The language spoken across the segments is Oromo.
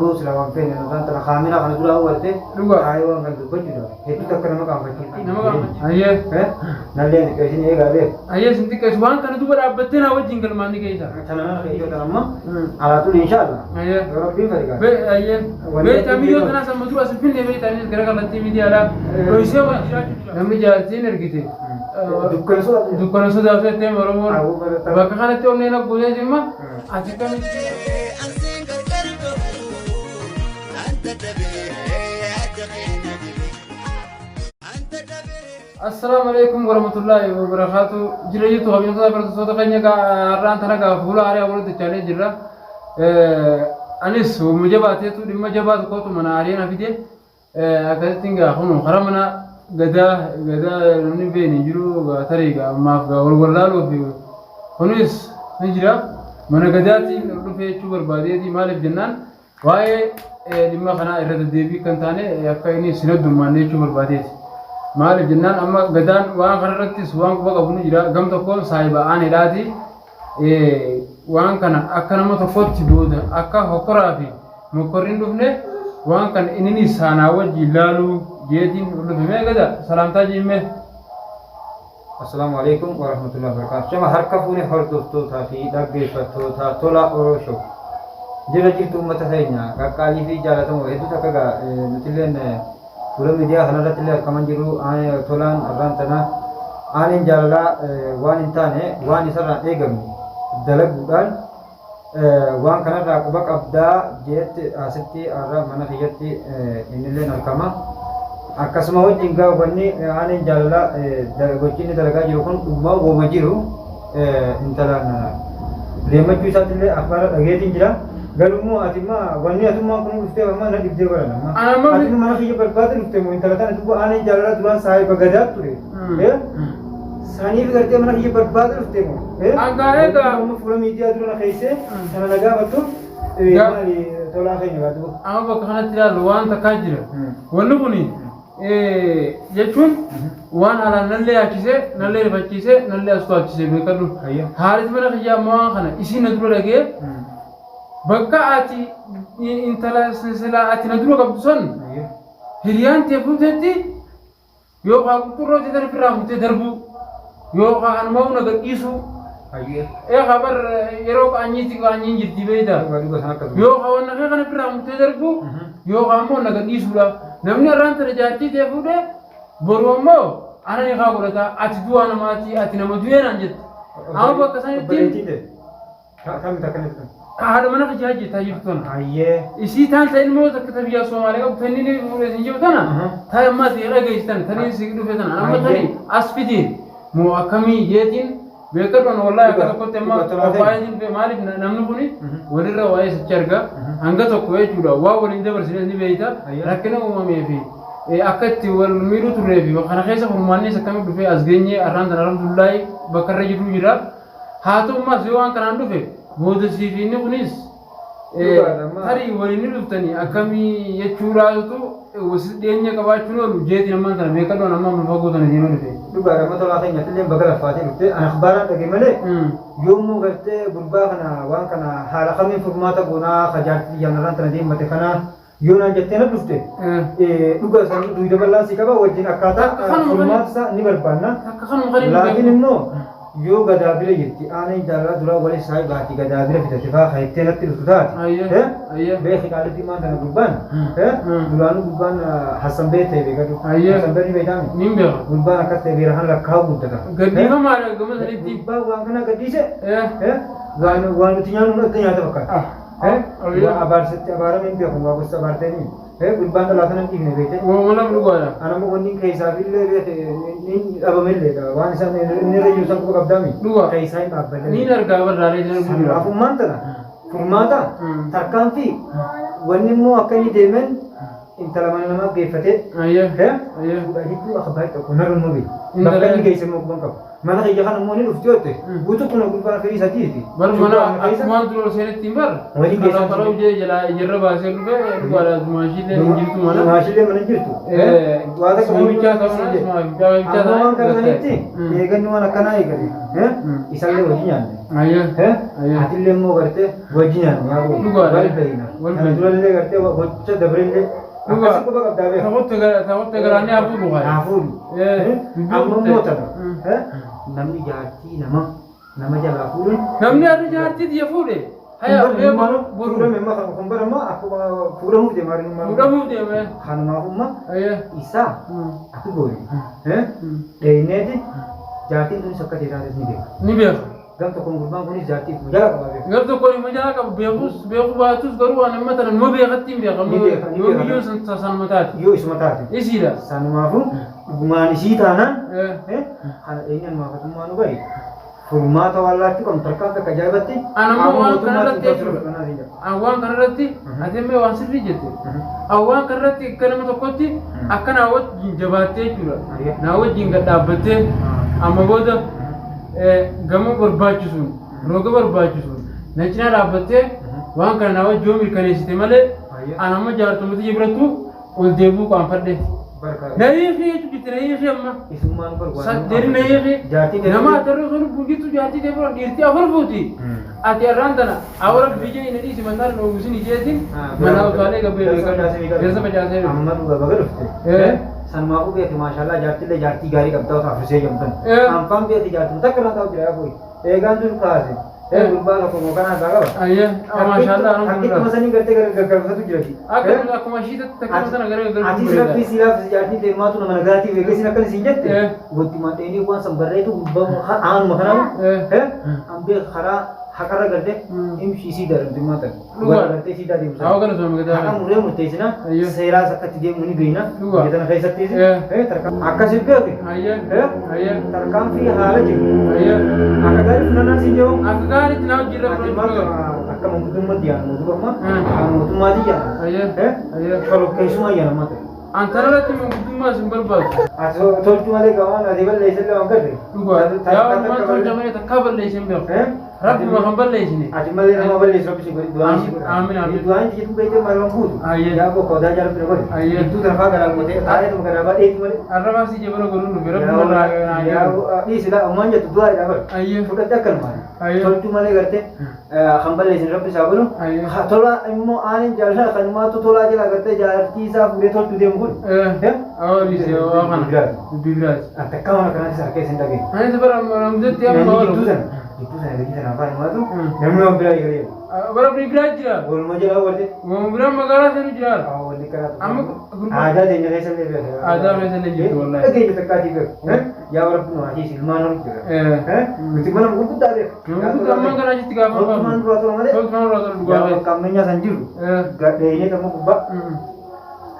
bos lawan pen kan tara khamira kan dura warte ayo kan du bajira hetu tak nama kam fakir ayye nalle ke sini ega be ayye sinti ke suwan kan du bara abatina wajin gal mani ke isa tanana ke yo tamam ala tu insyaallah ayye rabbi farika be ayye be tamiyo tana sama du asfin ne be tani gara kan ti media ala to ise wa namni jaatin ergite dukkana so da fete moromo bakka kanatti onne na gune jimma atikami السلام عليكم ورحمة الله وبركاته. جريتو هم ينتظر برضو كأني كأران تنا كفولا عليه ولد تجاري جرا. أنيس ومجبات يتو دم مجبات كوتو منا علينا في ده. أكيد تيجا خنو خرمنا غدا نبي نجرو تريقا ما في والله في خنوس نجرا منا غداتي نقول في شوبر بادية دي مالك جنان واي لما خنا إرادة ديبي كنتانه يكايني سند دمانه شوبر بادية maal jennaan amma gadaan waan kanarrattis waan quba qabu ni jira gam tokko saahiba aan hidhaati waan kana akka nama tokkotti booda akka hokoraa fi mokorriin dhufne waan kan inni saanaa wajji ilaaluu jeetiin dhufee gada salaamtaa jiimme assalamu alaikum wa rahmatullahi wa barakatuh jama harka fuune hordoftoota fi dhaggeeffattoota tola orosho jira jirtu ummata keenya qaqqaalii fi jaalatamoo hedduu takka nutilleen Pulau media hana rat le kaman jiru ay tolan arantana anin jalala wan intane wan isara egam dalag budan wan kana ra kubak abda jet asiti arra mana khiyati inile narkama akasma wajinga wanni anin jalala dalagocini dalaga jiru kon umma wo majiru intalan lemaju satile akbara agetin jira galumu atima wanni atuma kun ufte amma na dibde barana amma atima mana khiye barbaad ufte mo intalatan tu ane jalala duran sahi bagadat ture sani garte mana khiye barbaad ufte mo agare ga mo fura media durana khaise sana laga batu mali tola khayni batu amma bakana tira luwan takajira wannu kuni jechun wan ala nalle akise nalle facise nalle astu akise bekadu harit mana khiya mo khana isi nadru lage bakka ati intala sila ati nadru qabdusan hiriyan tefutetti yo qaqturro jedar firamute darbu yo qan mauna gaqisu khabar yero anyiti ko anyin jirti beida yo qawana kana firamute darbu yo qamo nagaqisu la namni ranta rajati tefude borommo anani khagurata ati duwana mati ati namaduena anjet amma bakka saniti kam takanita هذا ما نخجل هجي تاجرتون أيه إيشي تان تاين مو تكتب يا سومالي أو تنيني مولين جوتنا تاي ما تيرا جيستان تنين سيكلو فتنا أنا ما تني أسفيدين مو أكمي جيتين بيكرون والله كذا كنت ما أبايدين في مالي نمنبوني وريرا وايس تشرجع هنگا تقوي جولا واورين ده برسلين دي بيتا لكنه هو ما في أكتي والميرو تريبي وخنا خيسة فرماني سكمل بفي أزغني أران الحمد لله بكرة جدو جرا هاتو ما سوان كران دفي Bodo sifini kunis, hari wali luftani akami ya curah itu wasitnya kawacuno lujeti nama tanah mereka doa nama membagutan di mana deh. Juga ada masalah lainnya, tadi bagara fatih lufte, anak barat bagaimana? Yomu kate berubah kana, wan kana, hal kami formata guna kajar yang orang tanah di mata kana, yona jatena lufte. Juga sani dua belas sih kaba wajin akata format sa ni berpana. Lagi nimno. Yo gadabira jirti ane jala dura wali sai bahati gadabira fita tifa khaite natti lutat be khikali ti man dana gurban duranu gurban hasan be te be gadu hasan be be dami nimbe gurban akatte be rahan la khaw gudda gadi ma mara gama sari ti ba wangana gadi se wanu tinyanu na tanya ta bakka abar sette abara men be ko wagusta barteni gurban da latana ti ne bete wo wala lugara ana mo wonni kaisa bille bete ni abamelle da wan sa ne reju sa ko kabdami kaisa ma abballe ni narga barale jana gudira afu mantana furmata takanti wonni mo akani demen intala manama gefate hitu akhbar ko naru mo bi bakka ni kaisa mo banka mana kaya kan mo ni uftiyote butu kuna gurban kari satiti bar mana akman dulu sene timbar kalau je jala jerra bahasa lube wala mashile jirtu mana jirtu wada ko bicha kan bicha kan kan iti egan wala kana igari isalle wajinyan Ati illee immoo gartee wajjinaan nyaatu wal beekna. Kana durallee gartee gocha dabareellee akkasii quba qabdaa beeku. Taphota garaanii hafuudhu haa. Hafuudhu. Amma immoo tapha. Namni jaartii nama jalaa fuudhuun. Namni har'a jaartii xiyya fuudhe. Fuudhame amma kan kun bara amma akkuma fuudhamuuf deemaa jiru. Fuudhamuuf deemee. Kanumaaf amma isaa akka goone. Dheeyneeti jaartiin kunis akka teessaanis ni beeka. Ni beeka. Gam tokkoon gurbaan kunis jaartiif mujaa qaba beeku. Gam tokkoon mujaa qabu beeku baatus garuu waan amma tana numa beekatti hin beekamu. Yoo biyyoo sanuma taate. Yoo isuma taate. Isiidha. Sanumaafu dhugumaan isii taanaan kana dheenyaan maafatummaa nu bahe. Furmaata wallaatti kan tarkaan akka ajaa'ibatti. Anammoo waan kanarratti waan kanarratti adeemee waan sirrii jette. Waan kanarratti akka nama tokkotti akka naa wajjin jabaattee jechuudha. Naa wajjin gad dhaabbattee amma booda gamoo barbaachisuun roga barbaachisuun na cinaa dhaabbattee waan kana naa wajjin yoo mirkaneessite malee anamma jaartumatti birattu ol deebuu qaanfadhe. Nayii jechuudha nayii amma. Isummaan barbaadu. Saddeeri nayii nama atarree sun buugitu jaartii deebi'u dhiirtii afur fuuti. Ati irraan tana awwaara biyya inni dhiisi mantaan oomishin ijeetiin mana utaalee gabbee beessa facaasee. Amma dhugaa baga dhufte. Sanumaafuu beekti maashaallah jaartillee jaartii gaarii qabdaa osoo afrisee jamtan. Anfaan beekti jaartii takka irraa ta'u jira yaafuu. Eegaan dur kaase. Gurbaa tokko kanaa isaa qaba. Maashaallah. Akkuma sanii gartee gargaarsatu jira. Akkuma shiitatti takka sana gargaaru. Ati sirratti silaaf jaartii deemaatu nama nagaatii beekesin akka isin jette. Gotti maddeenii waan san barreetu gubbaa aanuma kanaa. Ambee karaa hakarra gartee himshi isii daramti maata. Dhugaa gartee isii daadimsa. Haa kana sooma gadaa. Akka muree murteessina seeraas akkatti deemu ni beekna. Jedhana keessatti akkas beekte. Tarkaan fi haala jiru. Akka gaarii funanaa si jiru. Akka gaariitti naa hojii irra akka mootummaatti yaadu mootummaa kan mootummaatti yaadu. Shorokkeessummaa yaadu maata. Antarratti mootummaa sin barbaadu. Ati tolchu malee gamaan ati balleessallee waan gadde. Dhugaa. Yaa waan tolcha malee takkaa balleessin beeku. Rabbi ma kan balleessine. Ati malee nama balleessu rabbi si godhi du'aan si godha. Aamin aamin. Du'aan si jedhu beekte maal waan fuutu. Yaa bokkoo daa jaalatti na godhi. Iddoo tarfaa garaa gootee taa'ee tokko garaa baadheeti malee. Arrabaa si jebara godhuun dhufe rabbi irraa yaa dhiisi laa uumaan jettu du'aa idhaa godha. Fudhadde akkanumaan. Tolchu malee gartee kan balleessin rabbi isaa godhu. Tola immoo aanin jaalala kan maatu tolaa jala gartee jaalattii isaa fuudhee tolchu deemu kun. Dhiisee waa kana. Biraati. Ati akka mana kanaatti sarkee isin dhagee. Ani sabara namatti amma Gidduu sana gadi sana afaan himaatu namni waan biraa eegalee. Bara biraa jira. Walumaa jala walitti. Biraa magaalaa sana jira. Walli karaa. Amma aadaa teenya keessa illee beekama. aadaa keessa illee jirtu wallahi. Dhageenya takkaatii beeku. Yaa warra kun waa hiisi ilmaan horii jira. Nuti mana gurguddaa beeku. Gurguddaa ammaa kana achitti gaafa qabu. Toltumaan duraa tura malee. Toltumaan duraa tura dhugaa Yaa qaameenyaa san jiru. Gadheenee tamma gubbaa.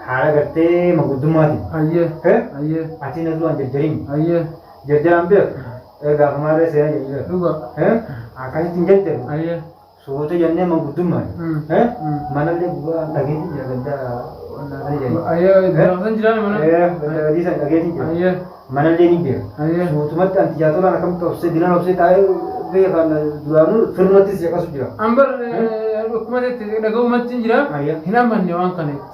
Haala gartee maguddummaati. Ayyee. Ati na duraan jarjariin. Ayyee. Jarjaraan beeku. Gaafa maalee seenaa jarjara. Dhugaa. Akkasitti hin jarjaru. Ayyee. Soota jennee maguddummaan. Manallee gubbaa dhageetii jira gaddaa wannaatanii jiran. Ayyee. Daawwatan jiraan mana. Gaddaa san dhageetii jira. Ayyee. Manallee ni beeku. Ayyee. Mootummaatti antijaatolaan akkamitti obsee dinan obsee taa'ee beekan duraanuu firmattis yaqasu jira. Ambar akkuma dhaga'umatti jira. Hin amanne waan kanetti.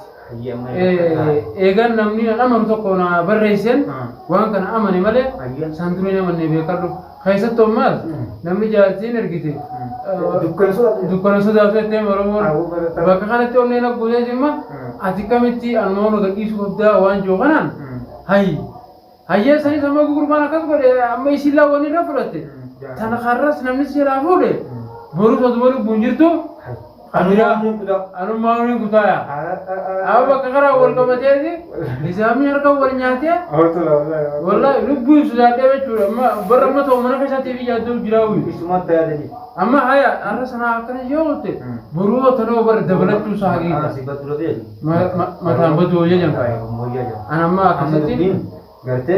Eegan namni amanu tokko na barreessan waan kana amane malee saanturii namanne beekadhu. Keessattuu ammaas namni jaartiin ergite dukkana sodaatee Oromoon bakka kanatti onneen abbuutee jimma ati kamitti anuma nu gadhiisuu qabdaa waan jiru kanaan hayyee sanii sama gurgurbaan akkas godhe amma isin laawwan irra fudhatte tana karras namni seeraa fuudhe boruu sotu buun jirtu anu mauni kutaya apa kakara wal kamateti disami harka wal nyate wallahi lubbu sudah dewe cura ma barama to mana kasa tv jadu jirawi ismat ya tadi amma haya arra sana akana yote buru tano bar dabalatu sahagi sibat dulu dia mata betul ya jang ana ma kasati garte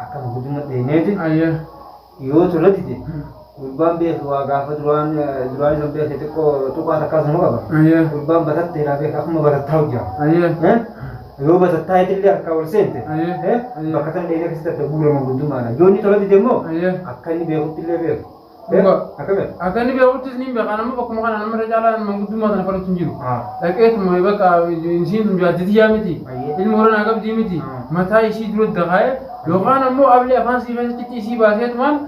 akan hujung deneti ayah yo tulati Gurbaan beeku waa gaafa duraan isa beekte xiqqoo tuqaa takkaas nama qaba. Gurbaan batatteedhaa beeka akkuma batattaa hojjaa. Yoo batattaa illee harkaa ol seente bakka tan dheedee keessatti bu'uura manguddummaadha. Yoo inni tola dide immoo akka inni beekutti illee beeku. Akka inni beekuttis ni beeka nama bakkuma kana nama irra caalaa manguddummaa sana falatti hin jiru. Dhaqeetuma bakka isiin sun jaajjatiyyaa miti. Ilma horanaa qabdii miti. Mataa ishii dura dakaa'e yookaan ammoo ablee afaan sii keessatti isii baaseetumaan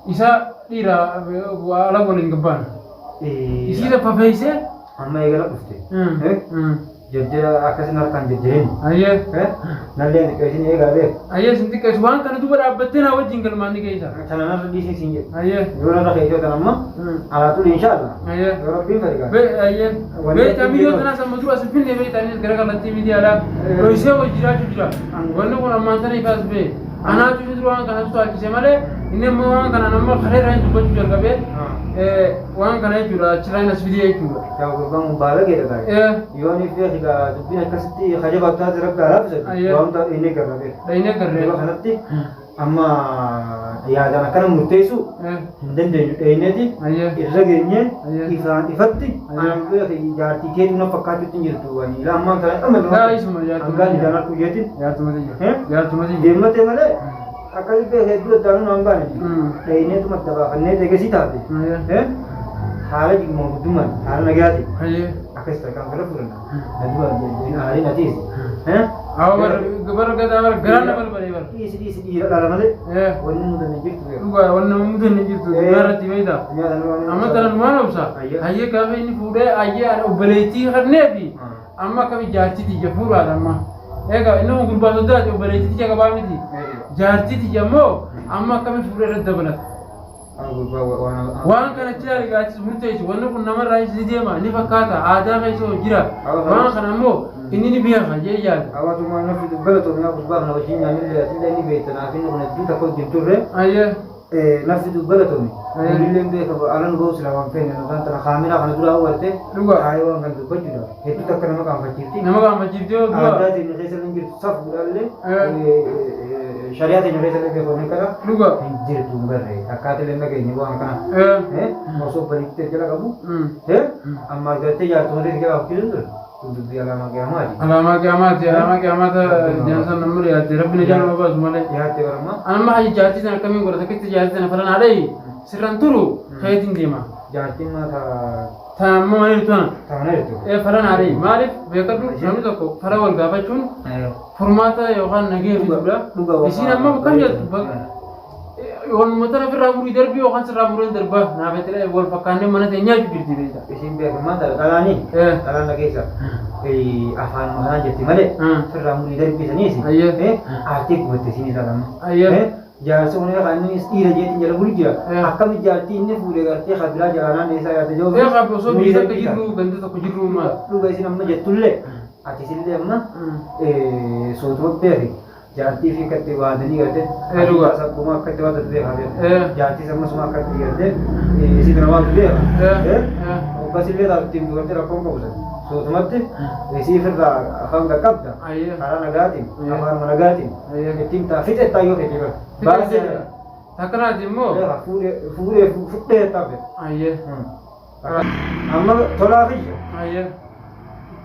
isa dhiira ala waliin gabbaan. Isii lafa fe'isee. Amma eegala dhufte. Jajjira akkasuma harkaan jajjireen. Ayyee. Nallee xiqqeessin eegaa beeku. Ayyee sin xiqqeessu waan kana duuba dhaabbattee naa wajjin galmaan ni geessa. Kana narra dhiisee siin jedhu. Ayyee. Yoo narra keessoo tan amma alaatuun inshaalla. Ayyee. Yoo rabbiin fedhe gaa. Ayyee. Beektaa miidiyoo tanaa sammuu as finne beektaanis gara kallattii miidiyaadhaa dhohisee wajji jiraachuu jira. Wanni kun ammaan sana ifaas bee. Anaatu jiru waan kana sodaachise malee inni immoo waan kana nama kareeraan dubbachuu jalqabee waan kana jechuudha achirraan as fidee jechuudha. Yaa gurbaan baala geedha gaa. Yoo ni fi egaa dubbiin akkasitti haja bakkaa jira gaaraa bisadhu. Waan ta'u inni garra beeku. Inni garra. Yeroo kanatti amma yaadaan akkana murteessu hin dandeenyu dheenyeeti irra geenye ifaan ifatti jaartii keetu na fakkaachuutti hin jirtu wani ila ammaan kana hangaan ijaan harkuu jeetiin deemate malee akkasitti hedduu addaanuu naan baane dheenyeetu madda baafannee deegesii taate haala jigmoo guddummaan haala nagaati akkas takkaan fira furanna naduu haaliin atiis Gabar gada bar garan bal bal bar. Isi dhiira dhala malee. Wanni mudan ni jirtu. Dhugaa wanni mudan ni jirtu. Garatti beeyda. Amma tanan waan obsa. Hayyee gaafa inni fuudhee hayyee obboleettii harneefi. Amma kami jaartiti jafuuraadha amma. Egaa inni kun gurbaa sodaati obboleettii jaga baa miti. Jaartiti jammoo amma kami fuudhee irratti dabalata. Waan kana cilaali gaachis murteessu wanni kun namarraa isa deema ni fakkaata aadaa keessoo jira. Waan kana ammoo inni ni beeka jee yaada. Hawaasummaa nafi dubbala toonyaa gurbaa na wajjin nyaanillee atillee ni beektan hafiin kun hedduu takka wajjin turre. Nafi dubbala tooni. Illee beeka alan goos la waan feene naan tana kaamina kana dura awwalte. Kaayee waan kan dubbachuudha. Hedduu takka nama qaanfachiifti. Nama qaanfachiifti yoo du'a. Aadaa teenya keessa ni jirtu saf gudhaallee. Shari'a teenya keessa ni beekamu kana. Dhuga. Hin jirtu garee akkaatilee nageenya waan kana. Osoo baliittee jala qabu. Amma argattee jaartuu malee jala qabu ture. Dubbii alaamaa qiyamaati. Alaamaa qiyamaata jansan namni yaadde rabbi jala ma baasu malee. Yaadde barama. Amma hayi jaartii sana akkamiin godhata akkitti jaartii sana falan haadhee sirraan turu kayetiin deema. Jaartiin maata. Taamma malee tuna. Taamna jirtu. Falan haadhee maaliif beekadhu namni tokko fara wal gaafachuun furmaata yookaan nagee fidudha. Isiin amma kan jettu waanuma ofirraa murii darbii yookaan sirraa muriin darbaa naafetee wal fakkaannee mana teenyaa jirti beekta. Isiin beekamaa dhalaanii dhalaan dhageessa afaan makanaa jetti malee sirraa murii darbii saniisi aartii gubatte isiin ilaalama. Jaarsa kun kan inni dhiira jeetiin jala bulu jira. Akkami jaartii inni fuudhee gartee kabiraa jalaanaan eessaa yaadde jiru. Eegaa osoo biyya akka jirru ganda tokko jirru maal. Dhuga isin amma jettullee ati isillee amma sootuma beeki. Jaartii fi akkatti waadanii garte akkuma akkatti waadatu beekaa jaartii sammas akkatti garte isin namaa beeka obbasillee taattiin dubartii rakkoon qabusan sootumatti isiif irraa afaan qaqqabda karaa nagaatiin afaan nagaatiin ittiin fixe taayyoo fedhii bara baasee akkanaati immoo fuudhee fudhee taafe amma tolaa fiyya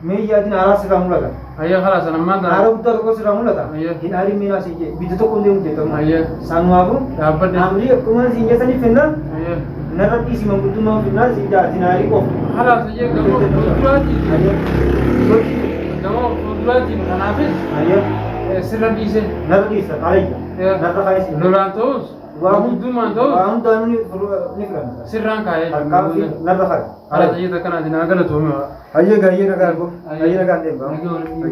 meeyyaatiin haraa sirraa mul'ata. Ayyee haraa sana maal ta'a? Haraa guddaa tokko sirraa mul'ata. Hin haarii miinaa siin jee bidda tokko illee hojjetamu. Sanumaafuu amrii akkuma siin jeesaniif fennaan narra dhiisii manguddummaa fennaan siin jaatiin haarii qofa. Haraa sajjee gamoo fuulduraatiin. Gamoo fuulduraatiin kanaafis sirra dhiise. Narra dhiisa alayya. Narra kaayesi. Lolaan ta'us. Waa hundummaan ta'us. Waa hundaan ni filanna. Sirraan kaayee. Narra kaayee. Haraa sajjee takkanaatiin haa galatoomee. Ayyee nagaan deemaa.